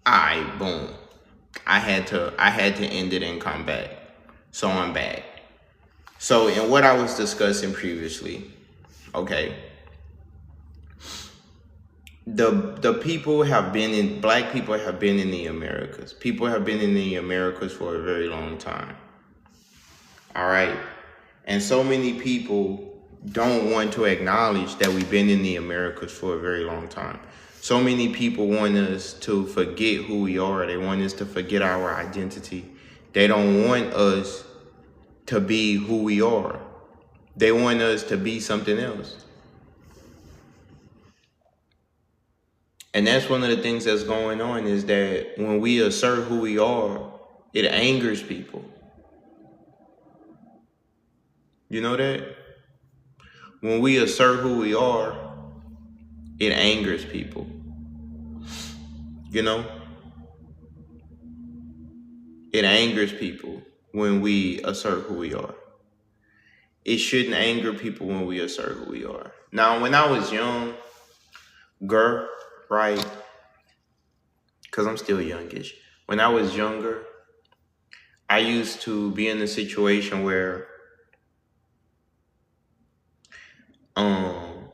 Alright, boom. I had to end it and come back. So I'm back. So in what I was discussing previously, okay, the people have been in black people have been in the Americas. People have been in the Americas for a very long time. All right. And so many people don't want to acknowledge that we've been in the Americas for a very long time. So many people want us to forget who we are. They want us to forget our identity. They don't want us to be who we are. They want us to be something else. And that's one of the things that's going on, is that when we assert who we are, it angers people. You know that? When we assert who we are, it angers people. You know? It angers people when we assert who we are. It shouldn't anger people when we assert who we are. Now, when I was younger, right? Because I'm still youngish. When I was younger, I used to be in a situation where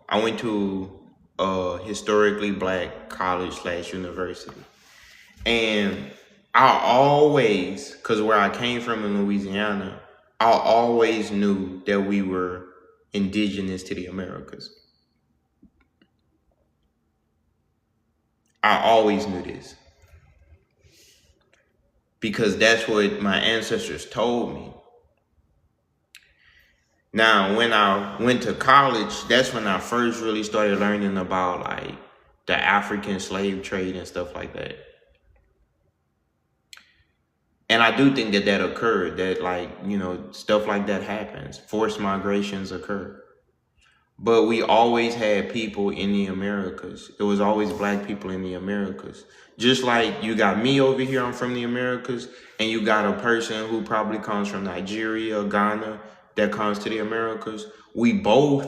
I went to a historically black college/university. And I always, because where I came from in Louisiana, I always knew that we were indigenous to the Americas. I always knew this because that's what my ancestors told me. Now, when I went to college, that's when I first really started learning about like the African slave trade and stuff like that. And I do think that that occurred, that like, stuff like that happens. Forced migrations occur. But we always had people in the Americas. It was always black people in the Americas. Just like you got me over here, I'm from the Americas, and you got a person who probably comes from Nigeria or Ghana that comes to the Americas. We both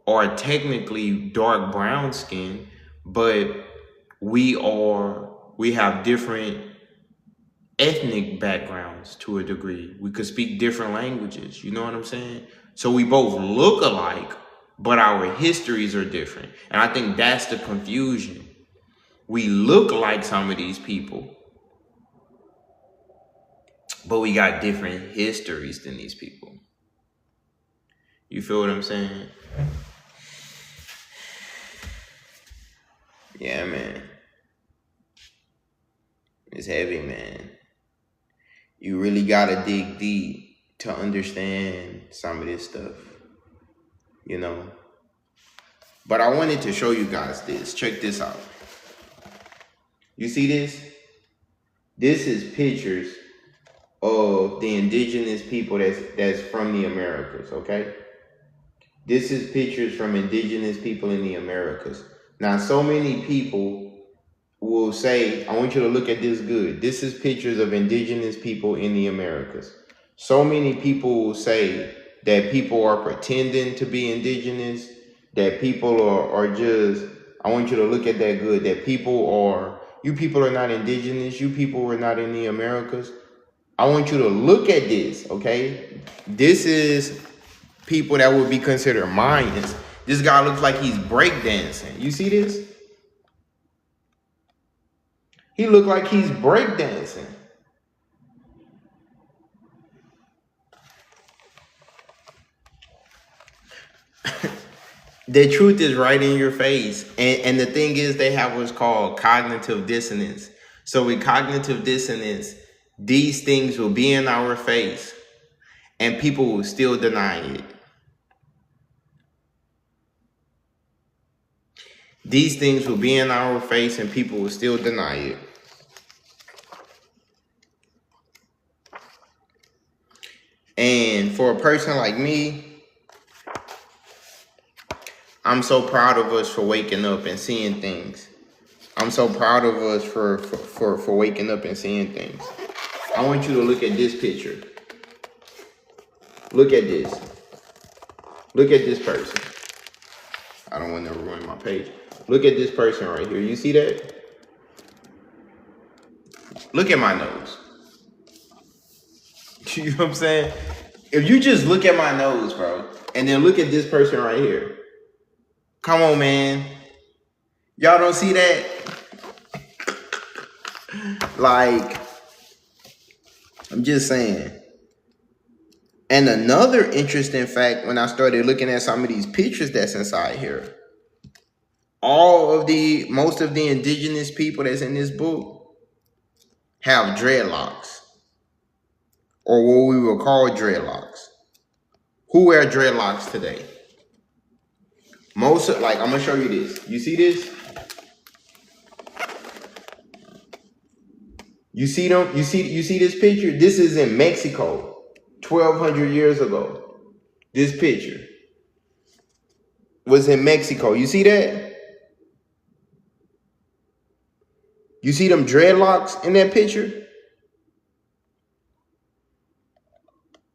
are technically dark brown skin, but we have different ethnic backgrounds to a degree. We could speak different languages. You know what I'm saying? So we both look alike, but our histories are different. And I think that's the confusion. We look like some of these people, but we got different histories than these people. You feel what I'm saying? Yeah, man. It's heavy, man. You really gotta dig deep to understand some of this stuff, you know? But I wanted to show you guys this. Check this out. You see this? This is pictures of the indigenous people that's from the Americas, okay? This is pictures from indigenous people in the Americas. Now, so many people will say, I want you to look at this good. This is pictures of indigenous people in the Americas. So many people will say that people are pretending to be indigenous, that people are just, I want you to look at that good, that you people are not indigenous, you people are not in the Americas. I want you to look at this, okay? This is people that would be considered Mayans. This guy looks like he's breakdancing. You see this? He looked like he's breakdancing. The truth is right in your face. And the thing is, they have what's called cognitive dissonance. So with cognitive dissonance, these things will be in our face and people will still deny it. These things will be in our face and people will still deny it. And for a person like me, I'm so proud of us for waking up and seeing things. I'm so proud of us for waking up and seeing things. I want you to look at this picture. Look at this. Look at this person. I don't want to ruin my page. Look at this person right here. You see that? Look at my nose. You know what I'm saying? If you just look at my nose, bro, and then look at this person right here. Come on, man. Y'all don't see that? Like, I'm just saying. And another interesting fact, when I started looking at some of these pictures that's inside here, most of the indigenous people that's in this book have dreadlocks, or what we would call dreadlocks. Who wear dreadlocks today? Like, I'm gonna show you this. You see this? You see them? You see this picture? This is in Mexico, 1,200 years ago. This picture was in Mexico. You see that? You see them dreadlocks in that picture?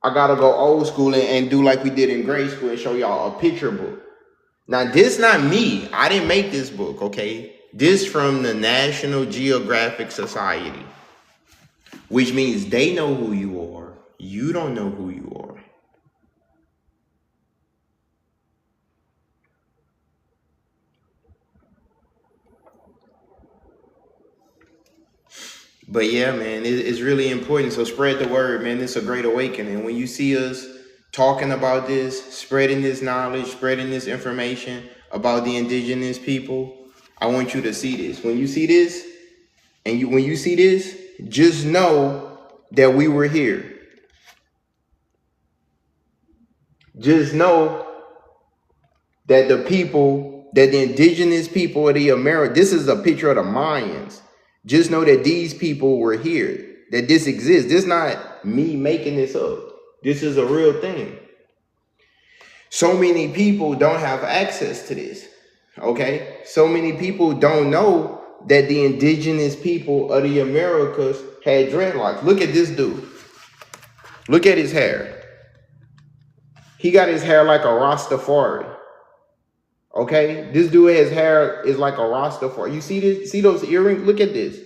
I gotta go old school and do like we did in grade school and show y'all a picture book. Now, this not me. I didn't make this book, okay? This from the National Geographic Society, which means they know who you are. You don't know who you are. But yeah, man, it's really important. So spread the word, man. It's a great awakening. When you see us talking about this, spreading this knowledge, spreading this information about the indigenous people, I want you to see this. When you see this, when you see this, just know that we were here. Just know that the indigenous people of the America, this is a picture of the Mayans. Just know that these people were here, that this exists. This is not me making this up. This is a real thing. So many people don't have access to this, okay? So many people don't know that the indigenous people of the Americas had dreadlocks. Look at this dude. Look at his hair. He got his hair like a Rastafari. Okay, this dude, his hair is like a Rastafari. You see this? See those earrings? Look at this.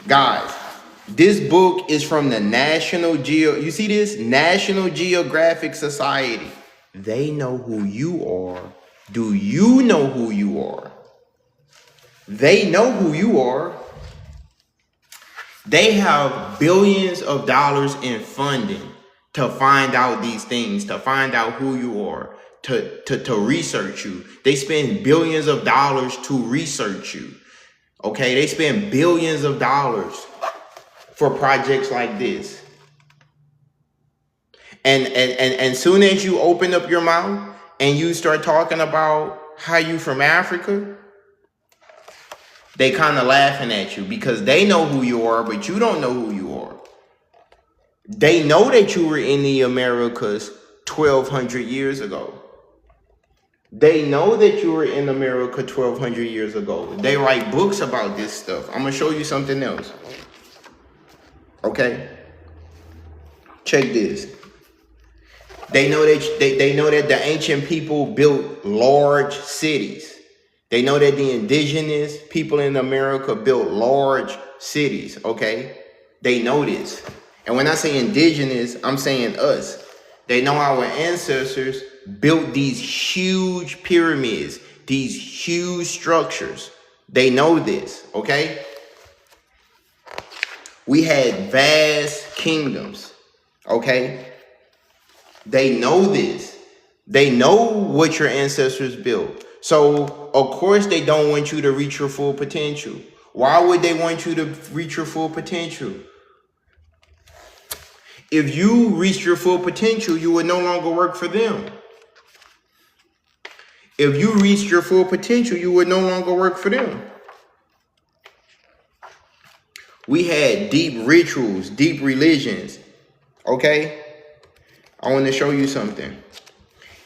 Guys, this book is from the you see this? National Geographic Society. They know who you are. Do you know who you are? They know who you are. They have billions of dollars in funding to find out these things, to find out who you are. To research you. They spend billions of dollars to research you. Okay, they spend billions of dollars for projects like this. And soon as you open up your mouth and you start talking about how you from Africa, they kind of laughing at you because they know who you are, but you don't know who you are. They know that you were in the Americas 1,200 years ago. They know that you were in America 1,200 years ago. They write books about this stuff. I'm going to show you something else. Okay? Check this. They know that the ancient people built large cities. They know that the indigenous people in America built large cities, okay? They know this. And when I say indigenous, I'm saying us. They know our ancestors built these huge pyramids, these huge structures. They know this, okay? We had vast kingdoms, okay? They know this. They know what your ancestors built. So, of course, they don't want you to reach your full potential. Why would they want you to reach your full potential? If you reached your full potential, you would no longer work for them. If you reached your full potential, you would no longer work for them. We had deep rituals, deep religions. Okay? I want to show you something.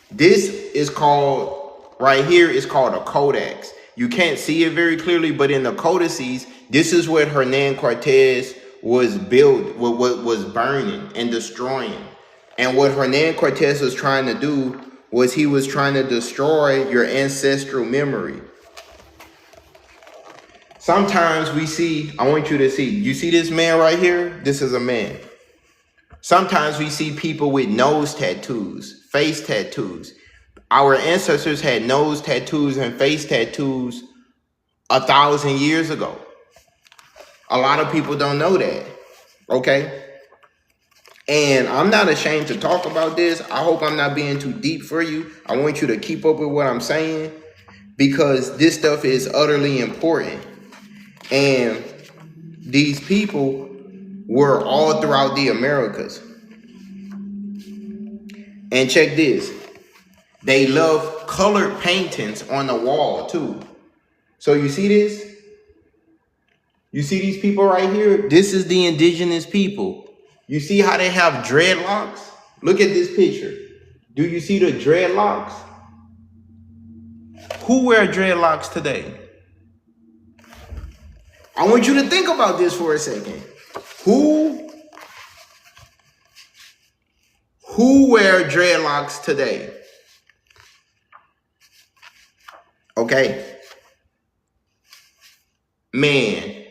This is called, right here, is called a codex. You can't see it very clearly, but in the codices, this is what Hernan Cortez was burning and destroying. And what Hernan Cortez was trying to do was he was trying to destroy your ancestral memory. Sometimes we see, I want you to see, you see this man right here? This is a man. Sometimes we see people with nose tattoos, face tattoos. Our ancestors had nose tattoos and face tattoos 1,000 years ago. A lot of people don't know that, okay? And I'm not ashamed to talk about this. I hope I'm not being too deep for you. I want you to keep up with what I'm saying because this stuff is utterly important. And these people were all throughout the Americas. And check this. They love colored paintings on the wall too. So you see this? You see these people right here? This is the indigenous people. You see how they have dreadlocks? Look at this picture. Do you see the dreadlocks? Who wear dreadlocks today? I want you to think about this for a second. Who wear dreadlocks today? Okay. Man,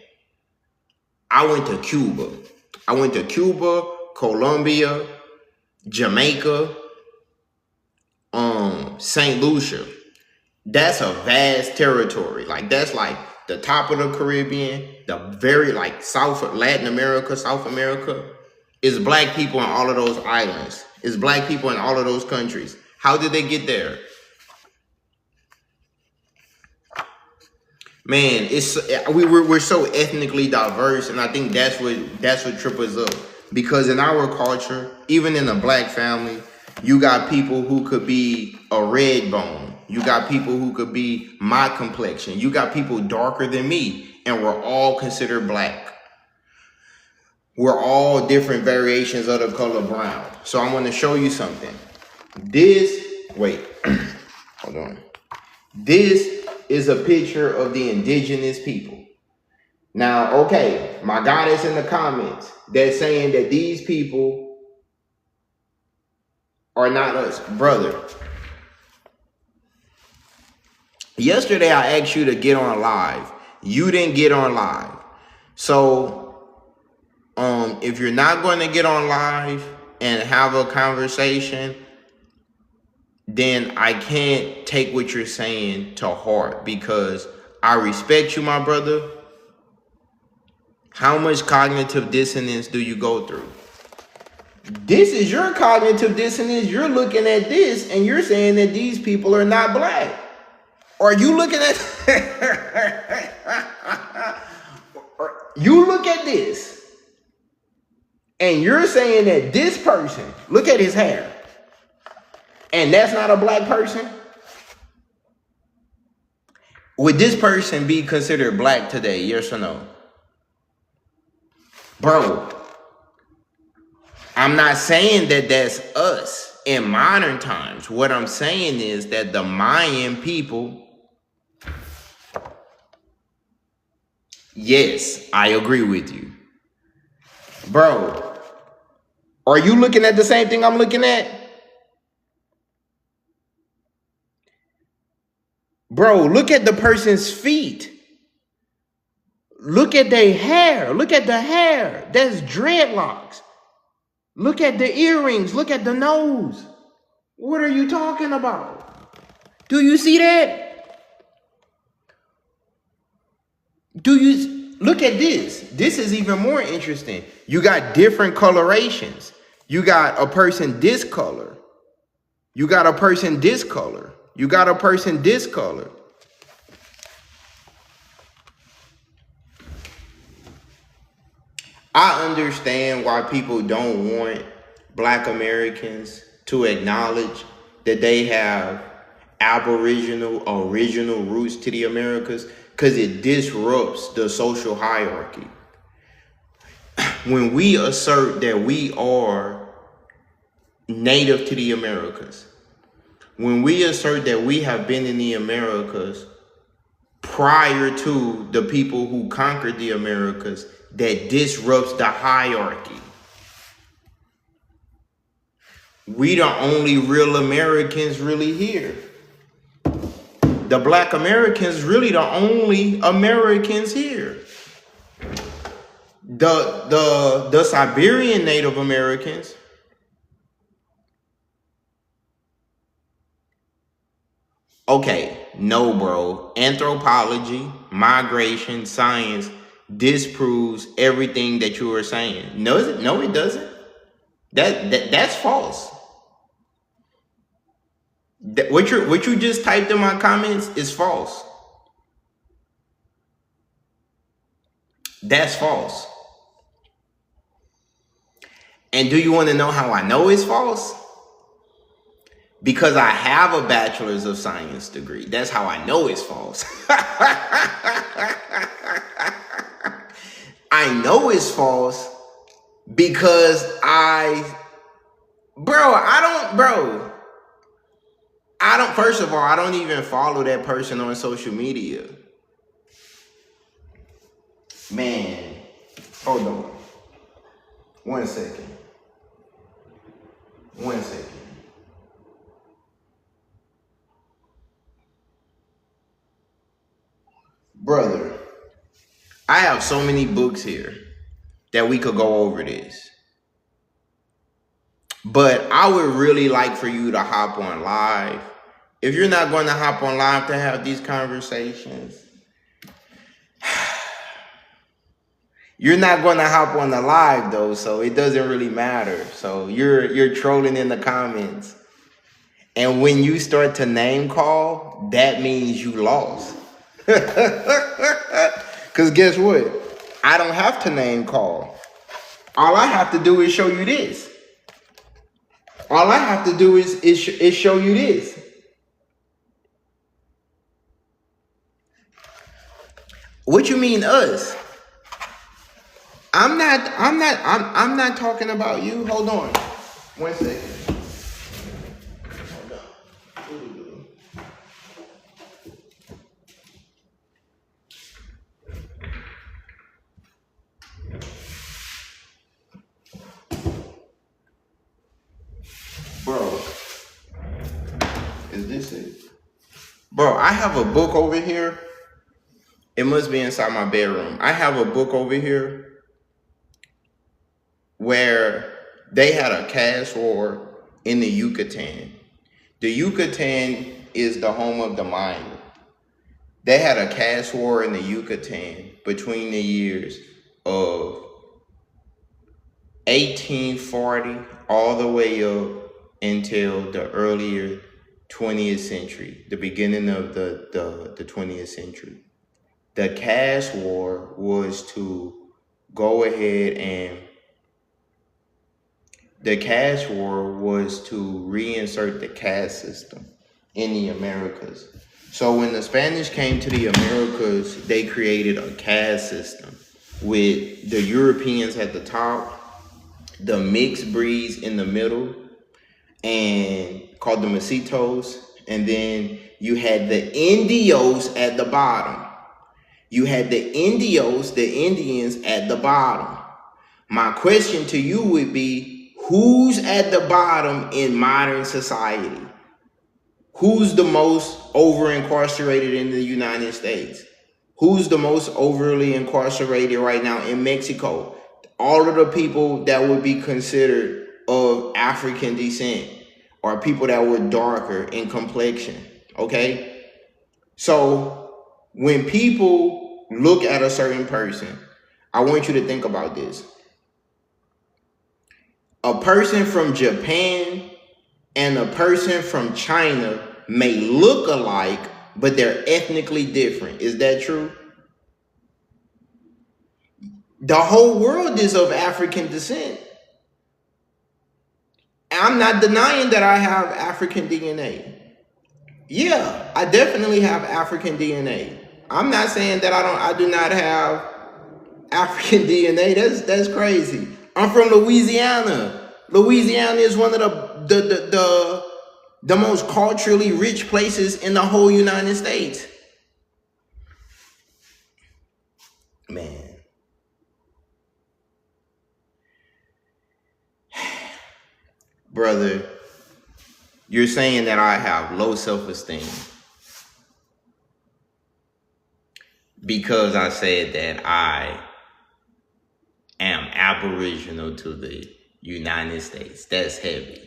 I went to Cuba. I went to Cuba, Colombia, Jamaica, St. Lucia. That's a vast territory. Like that's like the top of the Caribbean, the very like Latin America, South America. It's black people in all of those islands. It's black people in all of those countries. How did they get there? Man, we're so ethnically diverse, and I think that's what trips us up. Because in our culture, even in a black family, you got people who could be a red bone. You got people who could be my complexion. You got people darker than me, and we're all considered black. We're all different variations of the color brown. So I'm going to show you something. Wait, hold on. This is a picture of the indigenous people. Now, okay, my guy that's in the comments that's saying that these people are not us. Brother, yesterday I asked you to get on live. You didn't get on live. So, if you're not going to get on live and have a conversation, then I can't take what you're saying to heart because I respect you, my brother. How much cognitive dissonance do you go through? This is your cognitive dissonance. You're looking at this and you're saying that these people are not black. Or you looking at you look at this and you're saying that this person, look at his hair, and that's not a black person? Would this person be considered black today? Yes or no? Bro, I'm not saying that that's us in modern times. What I'm saying is that the Mayan people, yes, I agree with you. Bro, are you looking at the same thing I'm looking at? Bro, look at the person's feet. Look at their hair. Look at the hair. That's dreadlocks. Look at the earrings. Look at the nose. What are you talking about? Do you see that? Look at this? This is even more interesting. You got different colorations. You got a person this color. You got a person this color. You got a person this color. I understand why people don't want black Americans to acknowledge that they have original roots to the Americas, because it disrupts the social hierarchy. When we assert that we are native to the Americas, when we assert that we have been in the Americas prior to the people who conquered the Americas, that disrupts the hierarchy. We the only real Americans really here. the black Americans really the only Americans here. The Siberian Native Americans, okay, no, bro. Anthropology, migration, science disproves everything that you were saying. No, it doesn't. That's false. What you just typed in my comments is false. That's false. And do you want to know how I know it's false? Because I have a bachelor's of science degree. That's how I know it's false. I know it's false because first of all, I don't even follow that person on social media. Man, hold on. 1 second. 1 second. Brother, I have so many books here that we could go over this. But I would really like for you to hop on live. If you're not going to hop on live to have these conversations, you're not going to hop on the live though, so it doesn't really matter. So you're trolling in the comments. And when you start to name call, that means you lost. Because guess what? I don't have to name call. All I have to do is show you this. All I have to do is show you this. What you mean us? I'm not talking about you. Hold on. 1 second. Hold on. Bro, is this it? Bro, I have a book over here. It must be inside my bedroom. I have a book over here where they had a caste war in the Yucatan. The Yucatan is the home of the Maya. They had a caste war in the Yucatan between the years of 1840 all the way up until the earlier 20th century, the beginning of the 20th century. The caste war was to go ahead and reinsert the caste system in the Americas. So when the Spanish came to the Americas, they created a caste system with the Europeans at the top, the mixed breeds in the middle, and called the mestizos, and then you had the Indios at the bottom. You had the Indios, the Indians at the bottom. My question to you would be, who's at the bottom in modern society? Who's the most over-incarcerated in the United States? Who's the most overly incarcerated right now in Mexico? All of the people that would be considered of African descent or people that were darker in complexion, okay? So when people look at a certain person, I want you to think about this. A person from Japan and a person from China may look alike, but they're ethnically different. Is that true? The whole world is of African descent. I'm not denying that I have African DNA. Yeah, I definitely have African DNA. I'm not saying that I do not have African DNA. That's crazy. I'm from Louisiana. Louisiana is one of the most culturally rich places in the whole United States. Man. Brother, you're saying that I have low self-esteem. because I said that I am aboriginal to the United States. That's heavy.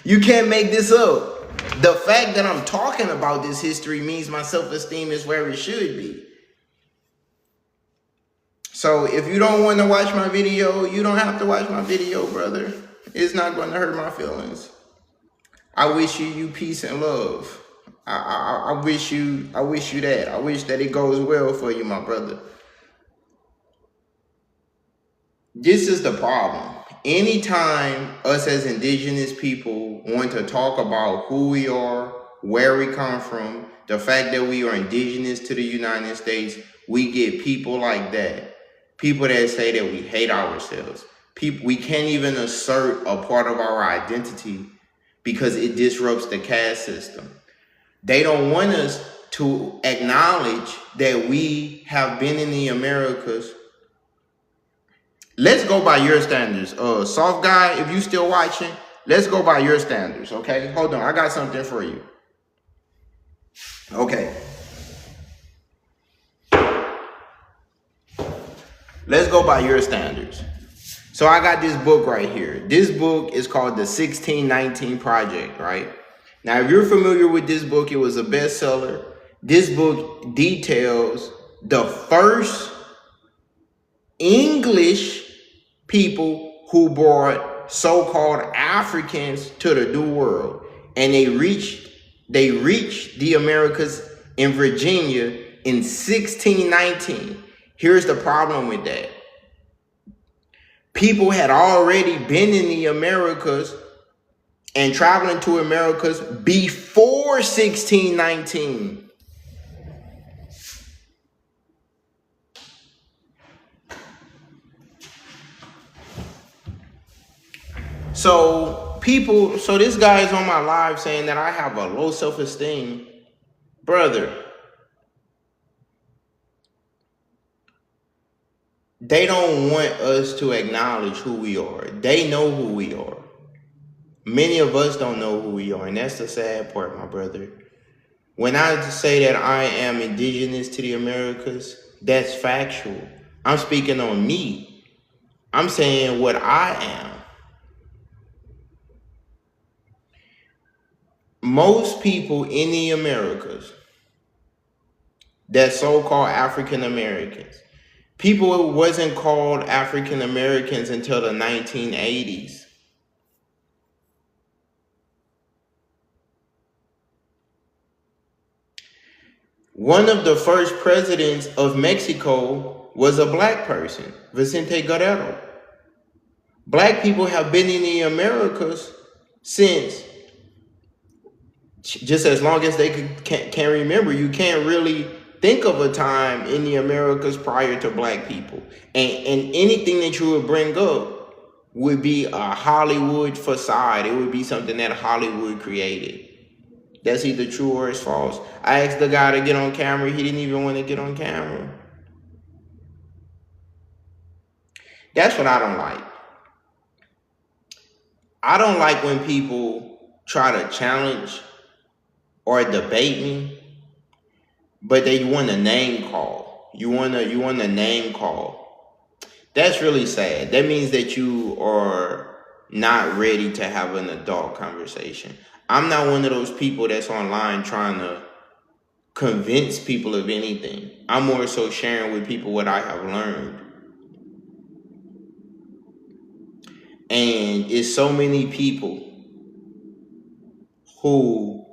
You can't make this up. The fact that I'm talking about this history means my self-esteem is where it should be. So if you don't want to watch my video, you don't have to watch my video, brother. It's not going to hurt my feelings. I wish you peace and love. I wish you that. I wish that it goes well for you, my brother. This is the problem. Anytime us as indigenous people want to talk about who we are, where we come from, the fact that we are indigenous to the United States, we get people like that. People that say that we hate ourselves. People, we can't even assert a part of our identity because it disrupts the caste system. They don't want us to acknowledge that we have been in the Americas. Let's go by your standards. Soft guy, if you still watching, let's go by your standards, okay? Hold on, I got something for you. Okay. Let's go by your standards. So I got this book right here. This book is called The 1619 Project, right? Now, if you're familiar with this book, it was a bestseller. This book details the first English people who brought so-called Africans to the New World. And they reached the Americas in Virginia in 1619. Here's the problem with that. People had already been in the Americas and traveling to Americas before 1619. So this guy is on my live saying that I have a low self-esteem. Brother, they don't want us to acknowledge who we are. They know who we are. Many of us don't know who we are, and that's the sad part, my brother. When I say that I am indigenous to the Americas, that's factual. I'm speaking on me. I'm saying what I am. Most people in the Americas, that so-called African Americans, people wasn't called African Americans until the 1980s. One of the first presidents of Mexico was a black person, Vicente Guerrero. Black people have been in the Americas since just as long as they can remember. You can't really think of a time in the Americas prior to black people. And anything that you would bring up would be a Hollywood facade. It would be something that Hollywood created. That's either true or it's false. I asked the guy to get on camera. He didn't even want to get on camera. That's what I don't like. I don't like when people try to challenge or debate me, but they want a name call. You want a name call. That's really sad. That means that you are not ready to have an adult conversation. I'm not one of those people that's online trying to convince people of anything. I'm more so sharing with people what I have learned. And it's so many people who,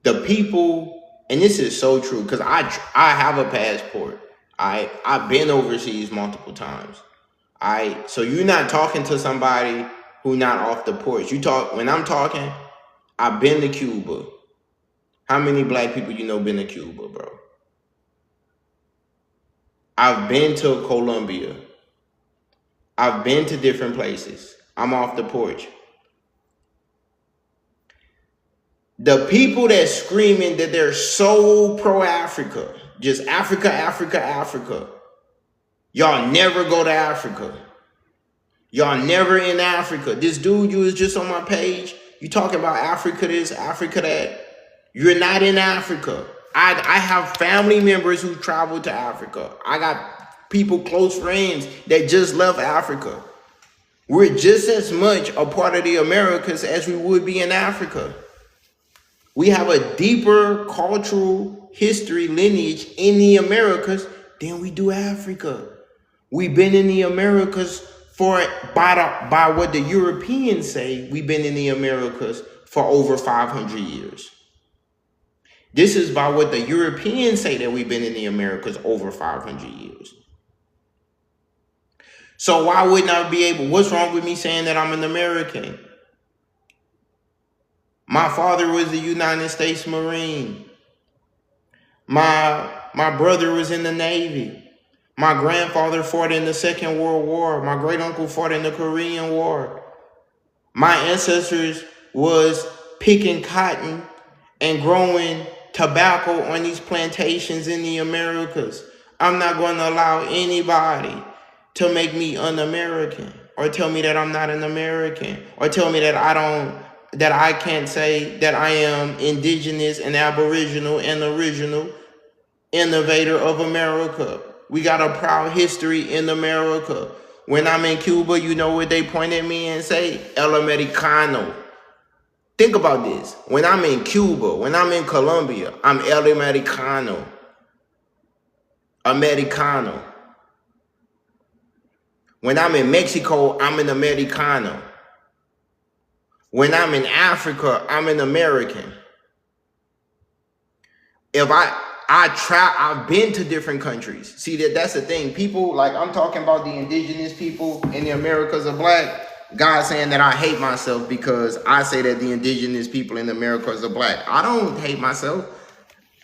the people, and this is so true, because I have a passport. I've been overseas multiple times. So you're not talking to somebody who not off the porch. When I'm talking, I've been to Cuba. How many black people you know been to Cuba, bro? I've been to Colombia. I've been to different places. I'm off the porch. The people that's screaming that they're so pro-Africa, just Africa, Africa, Africa. Y'all never go to Africa. Y'all never in Africa. This dude you was just on my page, you talking about Africa this, Africa that. You're not in Africa. I have family members who traveled to Africa. I got people, close friends that just left Africa. We're just as much a part of the Americas as we would be in Africa. We have a deeper cultural history lineage in the Americas than we do Africa. We've been in the Americas by what the Europeans say, we've been in the Americas for over 500 years. This is by what the Europeans say that we've been in the Americas over 500 years. So why wouldn't I be able, what's wrong with me saying that I'm an American? My father was a United States Marine. My brother was in the Navy. My grandfather fought in the Second World War. My great uncle fought in the Korean War. My ancestors was picking cotton and growing tobacco on these plantations in the Americas. I'm not going to allow anybody to make me un-American or tell me that I'm not an American or tell me that I can't say that I am indigenous and aboriginal and original innovator of America. We got a proud history in America. When I'm in Cuba, you know what they point at me and say? El Americano. Think about this. When I'm in Cuba, when I'm in Colombia, I'm El Americano. Americano. When I'm in Mexico, I'm an Americano. When I'm in Africa, I'm an American. If I've been to different countries. See, that's the thing. People, like, I'm talking about the indigenous people in the Americas are black. God saying that I hate myself because I say that the indigenous people in the Americas are black. I don't hate myself.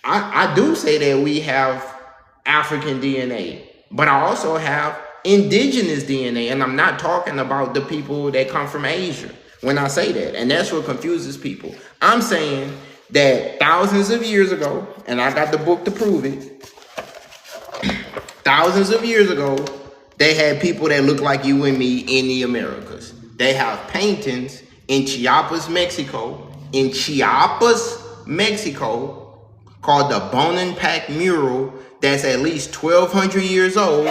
I do say that we have African DNA, but I also have indigenous DNA. And I'm not talking about the people that come from Asia when I say that. And that's what confuses people. I'm saying that thousands of years ago, and I got the book to prove it, thousands of years ago, they had people that look like you and me in the Americas. They have paintings in Chiapas, Mexico, called the Bonampak mural that's at least 1,200 years old.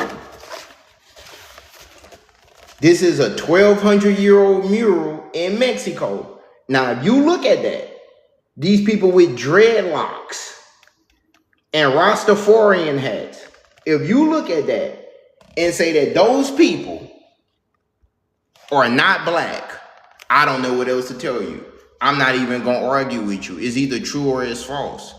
This is a 1,200-year-old mural in Mexico. Now, if you look at that, these people with dreadlocks and Rastafarian hats, if you look at that and say that those people are not black, I don't know what else to tell you. I'm not even going to argue with you. It's either true or it's false.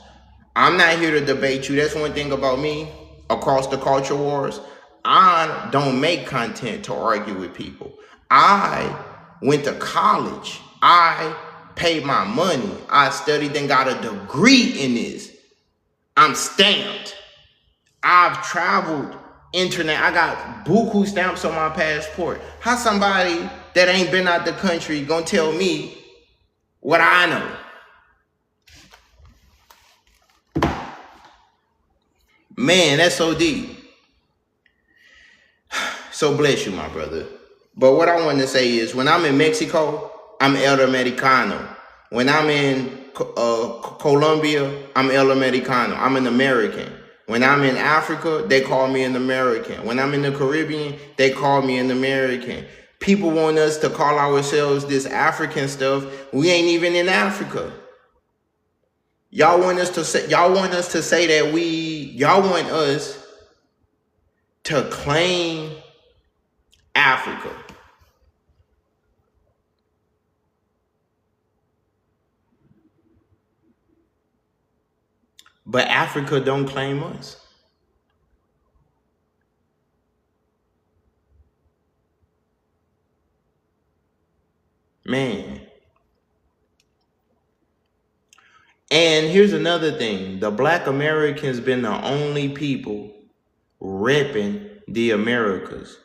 I'm not here to debate you. That's one thing about me across the culture wars. I don't make content to argue with people. I went to college. I paid my money. I studied and got a degree in this. I'm stamped. I've traveled internet. I got buku stamps on my passport. How somebody that ain't been out the country gonna tell me what I know? Man, that's so deep. So bless you, my brother. But what I want to say is, when I'm in Mexico, I'm El Americano. When I'm in Colombia, I'm El Americano. I'm an American. When I'm in Africa, they call me an American. When I'm in the Caribbean, they call me an American. People want us to call ourselves this African stuff. We ain't even in Africa. Y'all want us to say that y'all want us to claim Africa. But Africa don't claim us. Man. And here's another thing. The Black Americans been the only people repping the Americas.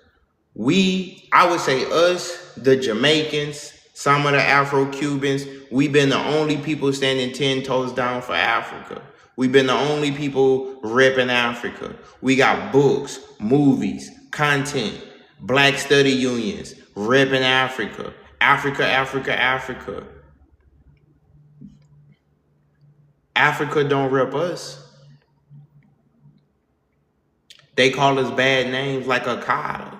I would say us, the Jamaicans, some of the Afro-Cubans, we've been the only people standing 10 toes down for Africa. We've been the only people repping Africa. We got books, movies, content, black study unions, repping Africa. Africa, Africa, Africa. Africa don't rep us. They call us bad names like Akata,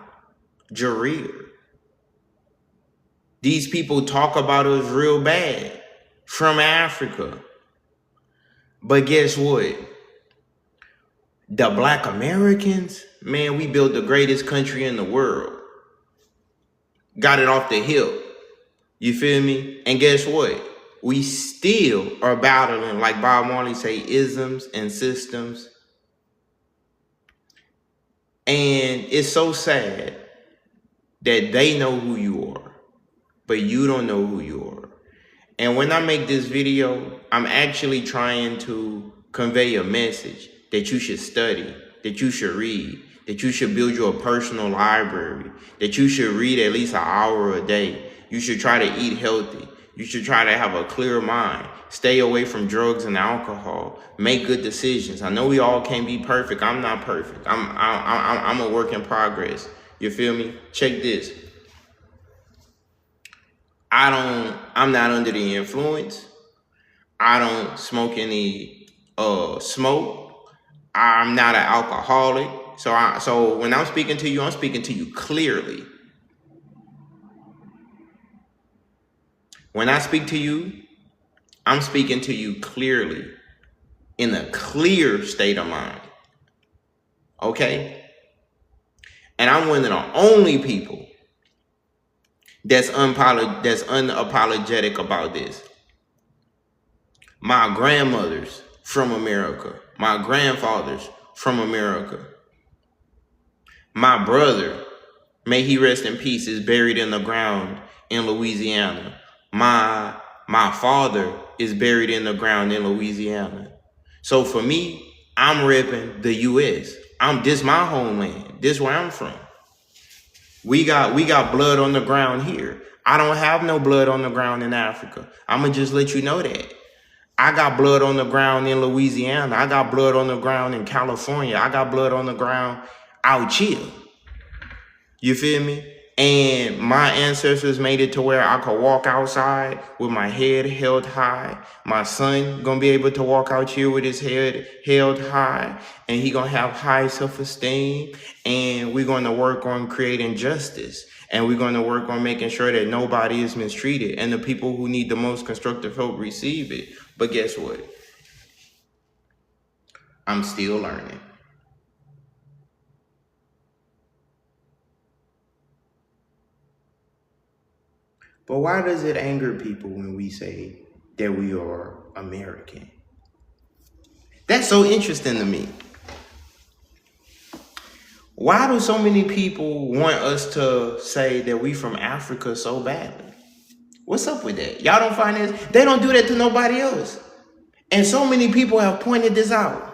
Jareer. These people talk about us real bad from Africa. But guess what? The Black Americans, man, we built the greatest country in the world. Got it off the hip. You feel me? And guess what? We still are battling, like Bob Marley say, isms and systems. And it's so sad that they know who you are, but you don't know who you are. And when I make this video, I'm actually trying to convey a message that you should study, that you should read, that you should build your personal library, that you should read at least an hour a day. You should try to eat healthy. You should try to have a clear mind. Stay away from drugs and alcohol. Make good decisions. I know we all can't be perfect. I'm not perfect. I'm a work in progress. You feel me? Check this. I'm not under the influence. I don't smoke any smoke. I'm not an alcoholic. So when I'm speaking to you clearly. When I speak to you, I'm speaking to you clearly, in a clear state of mind. Okay? And I'm one of the only people that's unapologetic about this. My grandmothers from America. My grandfathers from America. My brother, may he rest in peace, is buried in the ground in Louisiana. My father is buried in the ground in Louisiana. So for me, I'm repping the U.S. This my homeland. This where I'm from. We got blood on the ground here. I don't have no blood on the ground in Africa. I'ma just let you know that. I got blood on the ground in Louisiana. I got blood on the ground in California. I got blood on the ground out here. You feel me? And my ancestors made it to where I could walk outside with my head held high. My son gonna be able to walk out here with his head held high, and he gonna have high self-esteem. And we're gonna work on creating justice, and we're gonna work on making sure that nobody is mistreated, and the people who need the most constructive help receive it. But guess what? I'm still learning. But why does it anger people when we say that we are American? That's so interesting to me. Why do so many people want us to say that we from Africa so badly? What's up with that? Y'all don't find this? They don't do that to nobody else. And so many people have pointed this out.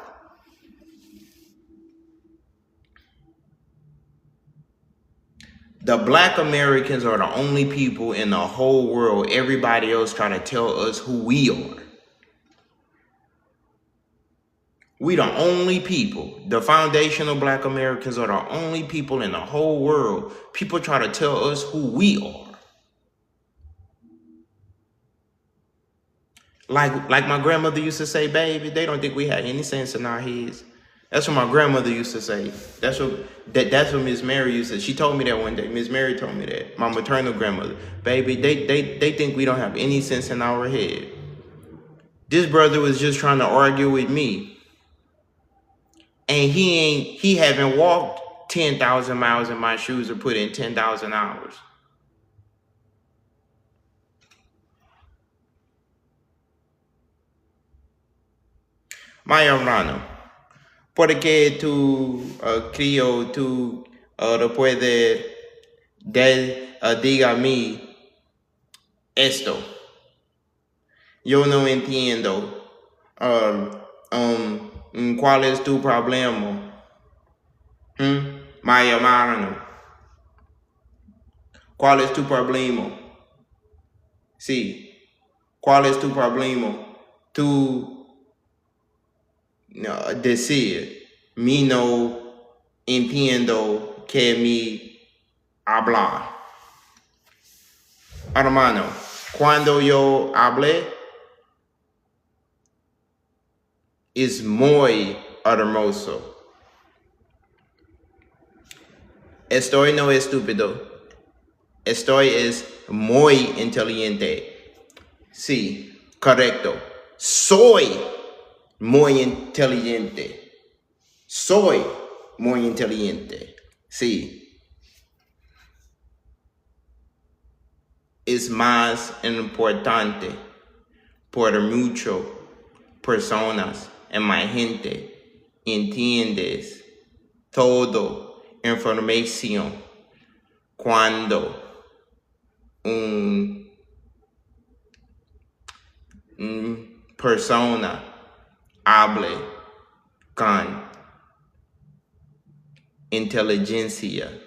The Black Americans are the only people in the whole world. Everybody else try to tell us who we are. We the only people. The foundational Black Americans are the only people in the whole world. People try to tell us who we are. Like my grandmother used to say, baby, they don't think we have any sense in our heads. That's what my grandmother used to say. That's what Miss Mary used to say. She told me that one day. Miss Mary told me that. My maternal grandmother. Baby, they think we don't have any sense in our head. This brother was just trying to argue with me. And he haven't walked 10,000 miles in my shoes or put in 10,000 hours. My hermano, ¿por qué tu crío, tú no puedes diga a mí esto? Yo no entiendo. ¿Cuál es tu problema? My hermano, ¿cuál es tu problema? Sí, ¿cuál es tu problema? Tú decir, mi no entiendo que mi hablar. Hermano, cuando yo hablé, es muy hermoso. Estoy no estúpido. Estoy es muy inteligente. Sí, correcto. Soy muy inteligente. Soy muy inteligente. Sí. Es más importante por muchas personas en mi gente. Entiendes todo información cuando una persona hable con inteligencia.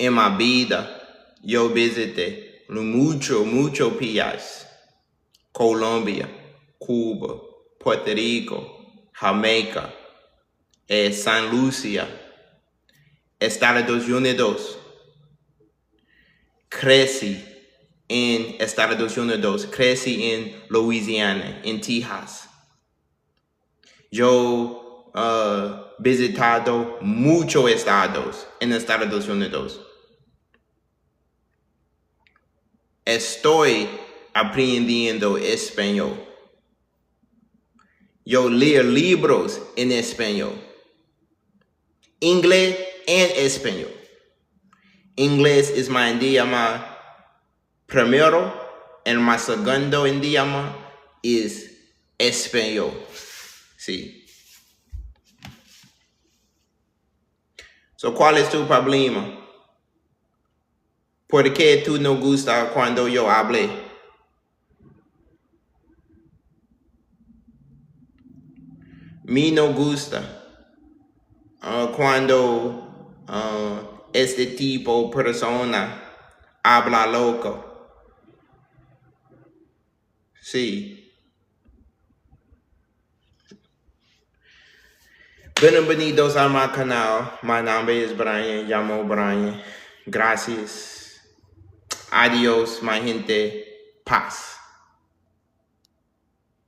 En mi vida, yo visité mucho países. Colombia, Cuba, Puerto Rico, Jamaica, San Lucia, Estados Unidos. Crecí en Estados Unidos, crecí en Louisiana, en Texas. Yo visitado muchos estados en Estados Unidos. Estoy aprendiendo español. Yo leo libros en español. Inglés en español. Inglés es mi idioma primero, y mi segundo idioma es español. Sí. So, ¿cuál es tu problema? ¿Por qué tú no gusta cuando yo hablé? Me no gusta cuando este tipo de persona habla loco. Sí. Bienvenidos a mi canal. Mi nombre es Brian. Llamo Brian. Gracias. Adiós, mi gente. Paz.